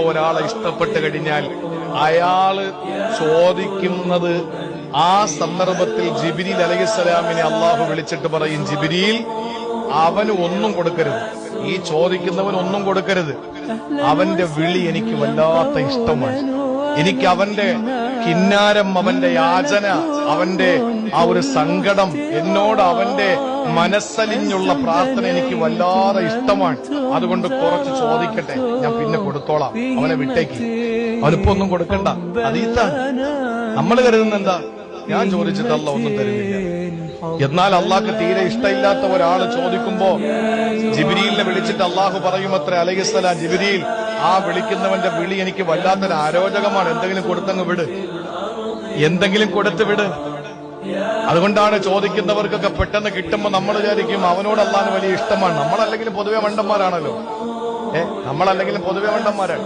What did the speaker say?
ഒരാളെ ഇഷ്ടപ്പെട്ട് കഴിഞ്ഞാൽ അയാള് ചോദിക്കുന്നത് ആ സന്ദർഭത്തിൽ ജിബ്രീൽ അലൈഹിസ്സലാമിനെ അള്ളാഹു വിളിച്ചിട്ട് പറയും, ജിബ്രീൽ അവന് ഒന്നും കൊടുക്കരുത്, ഈ ചോദിക്കുന്നവൻ ഒന്നും കൊടുക്കരുത്. അവന്റെ വിളി എനിക്ക് വല്ലാത്ത ഇഷ്ടമാണ്. എനിക്ക് അവന്റെ കിന്നാരം, അവന്റെ യാചന, അവന്റെ ആ ഒരു സങ്കടം, എന്നോട് അവന്റെ മനസ്സലിഞ്ഞുള്ള പ്രാർത്ഥന എനിക്ക് വല്ലാതെ ഇഷ്ടമാണ്. അതുകൊണ്ട് കുറച്ച് ചോദിക്കട്ടെ, ഞാൻ പിന്നെ കൊടുത്തോളാം, അവനെ വിട്ടേക്ക്, അവനിപ്പോ ഒന്നും കൊടുക്കണ്ട. അതീത്താണ് നമ്മൾ കരുതുന്ന എന്താ, ഞാൻ ചോദിച്ചിട്ട് അല്ല ഒന്നും തരുന്നില്ല. എന്നാൽ അള്ളാഹ്ക്ക് തീരെ ഇഷ്ടമില്ലാത്ത ഒരാള് ചോദിക്കുമ്പോ ജിബ്രീലിനെ വിളിച്ചിട്ട് അള്ളാഹു പറയുമത്ര അലൈഹിസ്സലാം, ജിബ്രീൽ ആ വിളിക്കുന്നവന്റെ വിളി എനിക്ക് വല്ലാത്തൊരു അരോചകമാണ്, എന്തെങ്കിലും കൊടുത്തങ്ങ് വിട്, എന്തെങ്കിലും കൊടുത്ത് വിട്. അതുകൊണ്ടാണ് ചോദിക്കുന്നവർക്കൊക്കെ പെട്ടെന്ന് കിട്ടുമ്പോ നമ്മൾ വിചാരിക്കും അവനോട് അള്ളാഹ്ന് വലിയ ഇഷ്ടമാണ്. നമ്മളല്ലെങ്കിലും പൊതുവെ മണ്ടന്മാരാണല്ലോ, നമ്മളല്ലെങ്കിലും പൊതുവെ മണ്ടന്മാരാണ്.